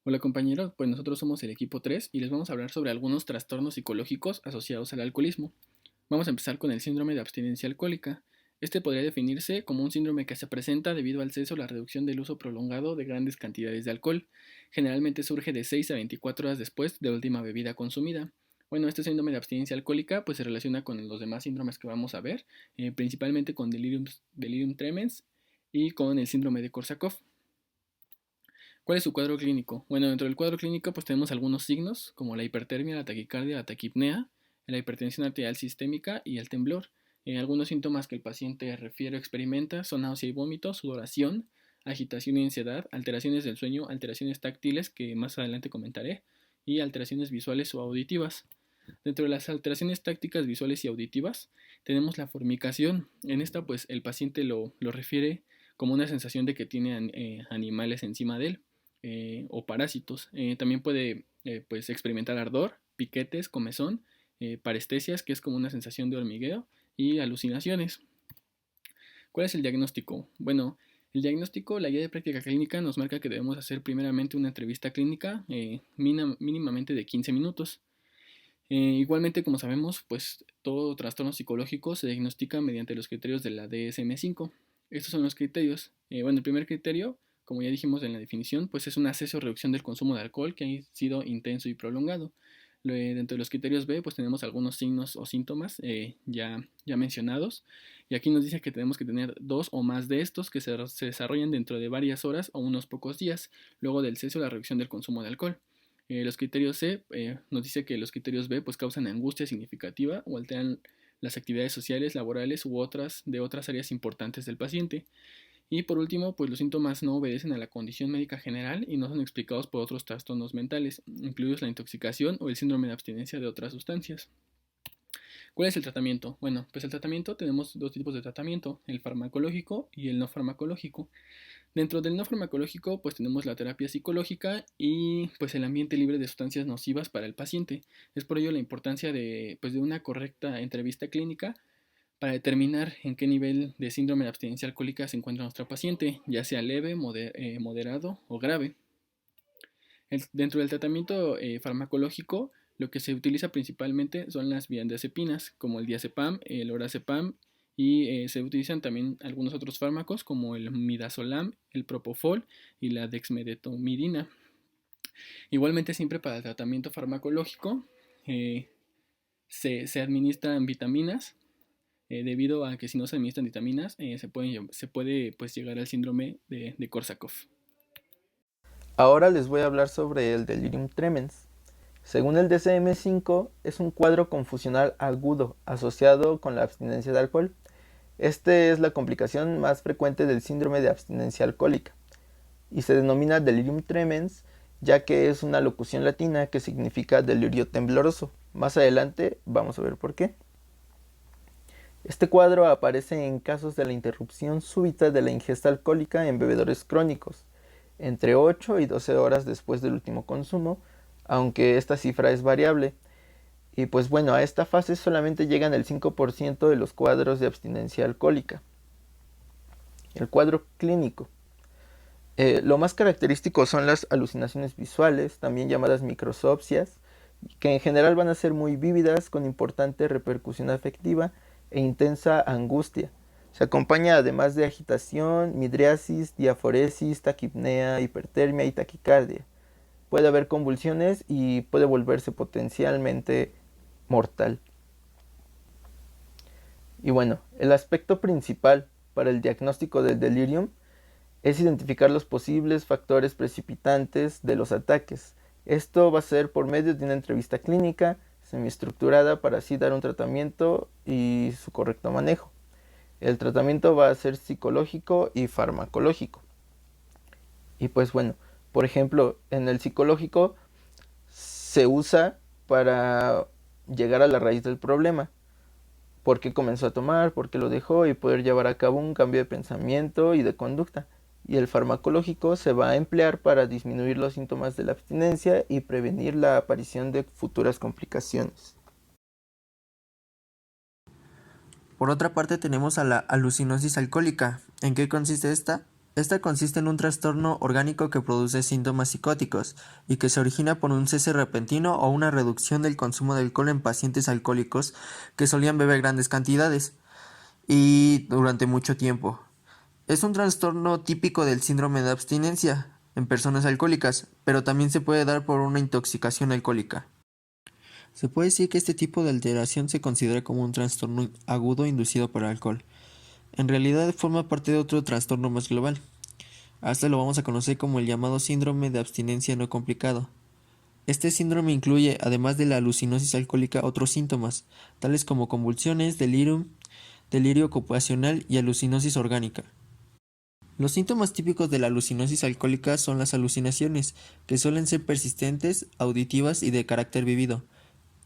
Hola compañeros, pues nosotros somos el equipo 3 y les vamos a hablar sobre algunos trastornos psicológicos asociados al alcoholismo. Vamos a empezar con el síndrome de abstinencia alcohólica. Este podría definirse como un síndrome que se presenta debido al cese o la reducción del uso prolongado de grandes cantidades de alcohol. Generalmente surge de 6 a 24 horas después de la última bebida consumida. Bueno, este síndrome de abstinencia alcohólica pues se relaciona con los demás síndromes que vamos a ver, principalmente con delirium tremens y con el síndrome de Korsakoff. ¿Cuál es su cuadro clínico? Bueno, dentro del cuadro clínico pues tenemos algunos signos como la hipertermia, la taquicardia, la taquipnea, la hipertensión arterial sistémica y el temblor. Algunos síntomas que el paciente refiere o experimenta son náusea y vómito, sudoración, agitación y ansiedad, alteraciones del sueño, alteraciones táctiles que más adelante comentaré y alteraciones visuales o auditivas. Dentro de las alteraciones tácticas, visuales y auditivas tenemos la formicación. En esta pues el paciente lo refiere como una sensación de que tiene animales encima de él o parásitos. También puede pues experimentar ardor, piquetes, comezón, parestesias, que es como una sensación de hormigueo, y alucinaciones. ¿Cuál es el diagnóstico? Bueno, el diagnóstico, la guía de práctica clínica nos marca que debemos hacer primeramente una entrevista clínica mínimamente de 15 minutos. Igualmente, como sabemos, pues todo trastorno psicológico se diagnostica mediante los criterios de la DSM-5. Estos son los criterios. Bueno, el primer criterio, como ya dijimos en la definición, pues es un acceso o reducción del consumo de alcohol que ha sido intenso y prolongado. Dentro de los criterios B, pues tenemos algunos signos o síntomas ya mencionados. Y aquí nos dice que tenemos que tener dos o más de estos que se desarrollan dentro de varias horas o unos pocos días, luego del cese o la reducción del consumo de alcohol. Los criterios C nos dice que los criterios B pues causan angustia significativa o alteran las actividades sociales, laborales u otras de otras áreas importantes del paciente. Y por último, pues los síntomas no obedecen a la condición médica general y no son explicados por otros trastornos mentales, incluidos la intoxicación o el síndrome de abstinencia de otras sustancias. ¿Cuál es el tratamiento? Bueno, pues el tratamiento tenemos dos tipos de tratamiento, el farmacológico y el no farmacológico. Dentro del no farmacológico, pues tenemos la terapia psicológica y pues el ambiente libre de sustancias nocivas para el paciente. Es por ello la importancia de una correcta entrevista clínica para determinar en qué nivel de síndrome de abstinencia alcohólica se encuentra nuestro paciente, ya sea leve, moderado o grave. Dentro del tratamiento farmacológico, lo que se utiliza principalmente son las benzodiazepinas, como el diazepam, el lorazepam, y se utilizan también algunos otros fármacos como el midazolam, el propofol y la dexmedetomidina. Igualmente, siempre para el tratamiento farmacológico eh, se administran vitaminas, debido a que si no se administran vitaminas se puede pues, llegar al síndrome de Korsakoff. Ahora les voy a hablar sobre el delirium tremens. Según el DSM-5, es un cuadro confusional agudo asociado con la abstinencia de alcohol. Este es la complicación más frecuente del síndrome de abstinencia alcohólica y se denomina delirium tremens ya que es una locución latina que significa delirio tembloroso. Más adelante vamos a ver por qué. Este cuadro aparece en casos de la interrupción súbita de la ingesta alcohólica en bebedores crónicos, entre 8 y 12 horas después del último consumo, aunque esta cifra es variable. Y pues bueno, a esta fase solamente llegan el 5% de los cuadros de abstinencia alcohólica. El cuadro clínico. Lo más característico son las alucinaciones visuales, también llamadas microsopsias, que en general van a ser muy vívidas, con importante repercusión afectiva e intensa angustia. Se acompaña además de agitación, midriasis, diaforesis, taquipnea, hipertermia y taquicardia. Puede haber convulsiones y puede volverse potencialmente mortal. Y bueno, el aspecto principal para el diagnóstico del delirium es identificar los posibles factores precipitantes de los ataques. Esto va a ser por medio de una entrevista clínica semiestructurada para así dar un tratamiento y su correcto manejo. El tratamiento va a ser psicológico y farmacológico. Y pues bueno, por ejemplo, en el psicológico se usa para llegar a la raíz del problema. ¿Por qué comenzó a tomar? ¿Por qué lo dejó? Y poder llevar a cabo un cambio de pensamiento y de conducta. Y el farmacológico se va a emplear para disminuir los síntomas de la abstinencia y prevenir la aparición de futuras complicaciones. Por otra parte tenemos a la alucinosis alcohólica. ¿En qué consiste esta? Esta consiste en un trastorno orgánico que produce síntomas psicóticos y que se origina por un cese repentino o una reducción del consumo de alcohol en pacientes alcohólicos que solían beber grandes cantidades y durante mucho tiempo. Es un trastorno típico del síndrome de abstinencia en personas alcohólicas, pero también se puede dar por una intoxicación alcohólica. Se puede decir que este tipo de alteración se considera como un trastorno agudo inducido por alcohol. En realidad forma parte de otro trastorno más global. A este lo vamos a conocer como el llamado síndrome de abstinencia no complicado. Este síndrome incluye, además de la alucinosis alcohólica, otros síntomas, tales como convulsiones, delirium, delirio ocupacional y alucinosis orgánica. Los síntomas típicos de la alucinosis alcohólica son las alucinaciones, que suelen ser persistentes, auditivas y de carácter vivido.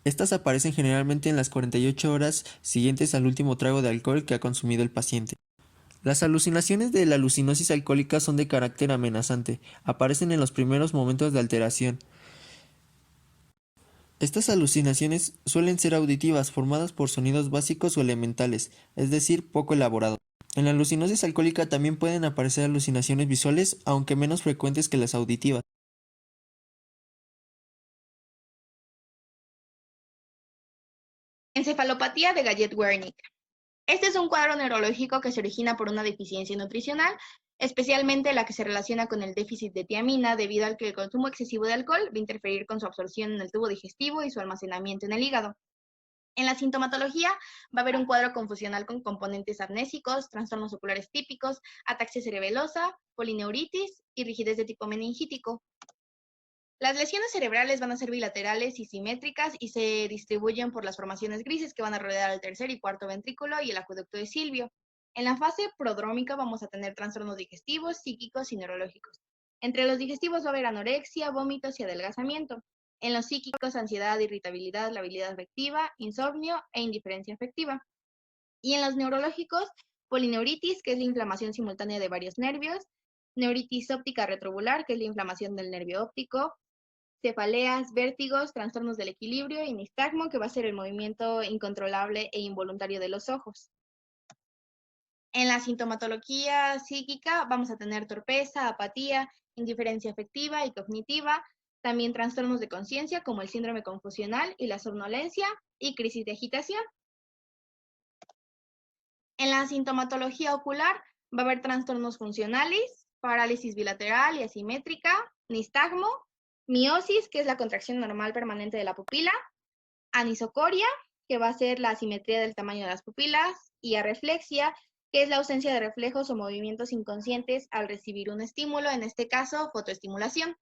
Estas aparecen generalmente en las 48 horas siguientes al último trago de alcohol que ha consumido el paciente. Las alucinaciones de la alucinosis alcohólica son de carácter amenazante, aparecen en los primeros momentos de alteración. Estas alucinaciones suelen ser auditivas, formadas por sonidos básicos o elementales, es decir, poco elaborados. En la alucinosis alcohólica también pueden aparecer alucinaciones visuales, aunque menos frecuentes que las auditivas. Encefalopatía de Gallet-Wernicke. Este es un cuadro neurológico que se origina por una deficiencia nutricional, especialmente la que se relaciona con el déficit de tiamina, debido al que el consumo excesivo de alcohol va a interferir con su absorción en el tubo digestivo y su almacenamiento en el hígado. En la sintomatología va a haber un cuadro confusional con componentes amnésicos, trastornos oculares típicos, ataxia cerebelosa, polineuritis y rigidez de tipo meningítico. Las lesiones cerebrales van a ser bilaterales y simétricas y se distribuyen por las formaciones grises que van a rodear al tercer y cuarto ventrículo y el acueducto de Silvio. En la fase prodrómica vamos a tener trastornos digestivos, psíquicos y neurológicos. Entre los digestivos va a haber anorexia, vómitos y adelgazamiento. En los psíquicos, ansiedad, irritabilidad, labilidad afectiva, insomnio e indiferencia afectiva. Y en los neurológicos, polineuritis, que es la inflamación simultánea de varios nervios, neuritis óptica retrovular, que es la inflamación del nervio óptico, cefaleas, vértigos, trastornos del equilibrio y nistagmo, que va a ser el movimiento incontrolable e involuntario de los ojos. En la sintomatología psíquica vamos a tener torpeza, apatía, indiferencia afectiva y cognitiva, también trastornos de conciencia como el síndrome confusional y la somnolencia y crisis de agitación. En la sintomatología ocular va a haber trastornos funcionales, parálisis bilateral y asimétrica, nistagmo, miosis, que es la contracción normal permanente de la pupila, anisocoria, que va a ser la asimetría del tamaño de las pupilas, y arreflexia, que es la ausencia de reflejos o movimientos inconscientes al recibir un estímulo, en este caso, fotoestimulación.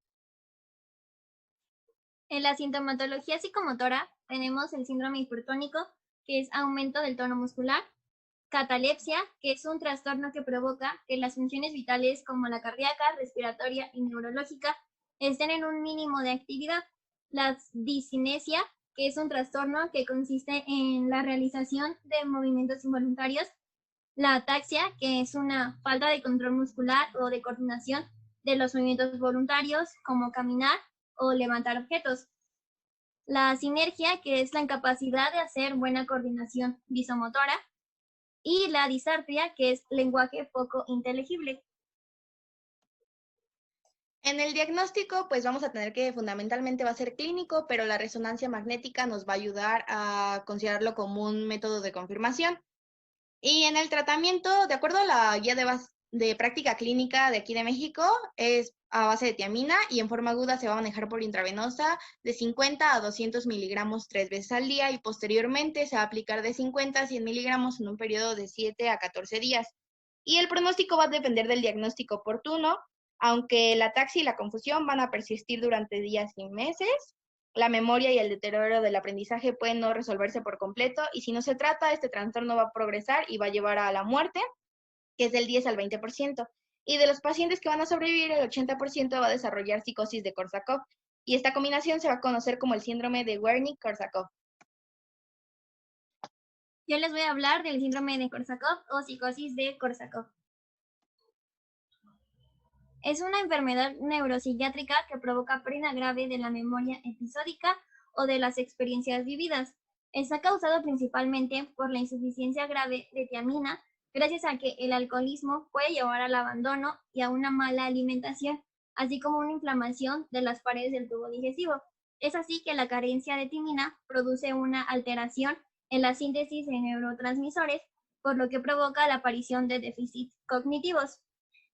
En la sintomatología psicomotora tenemos el síndrome hipertónico, que es aumento del tono muscular, catalepsia, que es un trastorno que provoca que las funciones vitales como la cardíaca, respiratoria y neurológica estén en un mínimo de actividad, la discinesia, que es un trastorno que consiste en la realización de movimientos involuntarios, la ataxia, que es una falta de control muscular o de coordinación de los movimientos voluntarios, como caminar o levantar objetos. La sinergia, que es la incapacidad de hacer buena coordinación visomotora. Y la disartria, que es lenguaje poco inteligible. En el diagnóstico, pues vamos a tener que fundamentalmente va a ser clínico, pero la resonancia magnética nos va a ayudar a considerarlo como un método de confirmación. Y en el tratamiento, de acuerdo a la guía de práctica clínica de aquí de México, es a base de tiamina y en forma aguda se va a manejar por intravenosa de 50 a 200 miligramos 3 veces al día y posteriormente se va a aplicar de 50 a 100 miligramos en un periodo de 7 a 14 días. Y el pronóstico va a depender del diagnóstico oportuno, aunque la ataxia y la confusión van a persistir durante días y meses. La memoria y el deterioro del aprendizaje pueden no resolverse por completo y si no se trata, este trastorno va a progresar y va a llevar a la muerte, que es del 10 al 20%. Y de los pacientes que van a sobrevivir, el 80% va a desarrollar psicosis de Korsakoff. Y esta combinación se va a conocer como el síndrome de Wernicke-Korsakoff. Yo les voy a hablar del síndrome de Korsakoff o psicosis de Korsakoff. Es una enfermedad neuropsiquiátrica que provoca pérdida grave de la memoria episódica o de las experiencias vividas. Está causado principalmente por la insuficiencia grave de tiamina gracias a que el alcoholismo puede llevar al abandono y a una mala alimentación, así como una inflamación de las paredes del tubo digestivo. Es así que la carencia de timina produce una alteración en la síntesis de neurotransmisores, por lo que provoca la aparición de déficits cognitivos.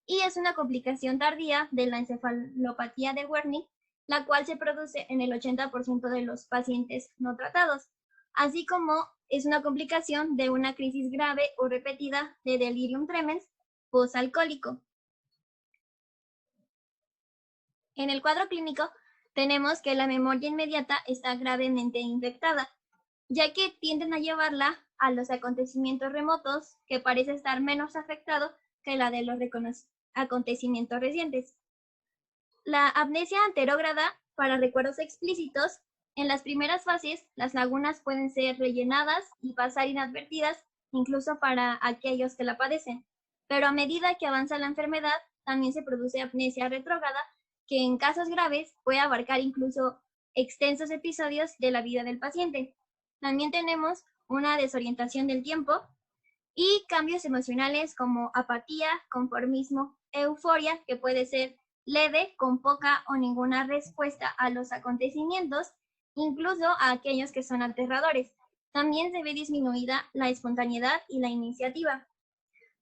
Y es una complicación tardía de la encefalopatía de Wernicke, la cual se produce en el 80% de los pacientes no tratados, así como es una complicación de una crisis grave o repetida de delirium tremens postalcohólico. En el cuadro clínico tenemos que la memoria inmediata está gravemente infectada, ya que tienden a llevarla a los acontecimientos remotos, que parece estar menos afectado que la de los acontecimientos recientes. La amnesia anterógrada para recuerdos explícitos. En las primeras fases, las lagunas pueden ser rellenadas y pasar inadvertidas, incluso para aquellos que la padecen. Pero a medida que avanza la enfermedad, también se produce amnesia retrógrada, que en casos graves puede abarcar incluso extensos episodios de la vida del paciente. También tenemos una desorientación del tiempo y cambios emocionales como apatía, conformismo, euforia, que puede ser leve, con poca o ninguna respuesta a los acontecimientos, incluso a aquellos que son aterradores. También se ve disminuida la espontaneidad y la iniciativa.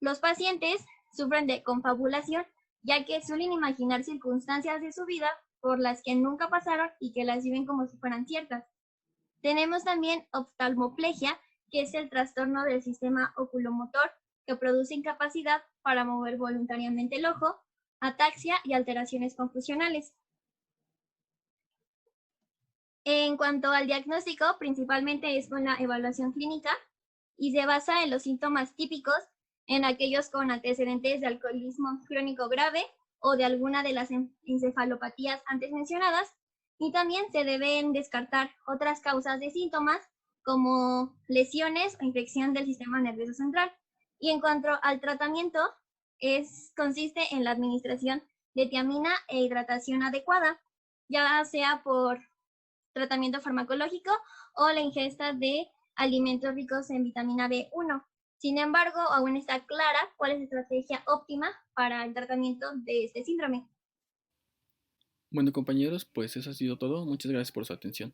Los pacientes sufren de confabulación, ya que suelen imaginar circunstancias de su vida por las que nunca pasaron y que las viven como si fueran ciertas. Tenemos también oftalmoplegia, que es el trastorno del sistema oculomotor que produce incapacidad para mover voluntariamente el ojo, ataxia y alteraciones confusionales. En cuanto al diagnóstico, principalmente es con la evaluación clínica y se basa en los síntomas típicos en aquellos con antecedentes de alcoholismo crónico grave o de alguna de las encefalopatías antes mencionadas, y también se deben descartar otras causas de síntomas como lesiones o infección del sistema nervioso central. Y en cuanto al tratamiento, consiste en la administración de tiamina e hidratación adecuada, ya sea por tratamiento farmacológico o la ingesta de alimentos ricos en vitamina B1. Sin embargo, aún no está clara cuál es la estrategia óptima para el tratamiento de este síndrome. Bueno, compañeros, pues eso ha sido todo. Muchas gracias por su atención.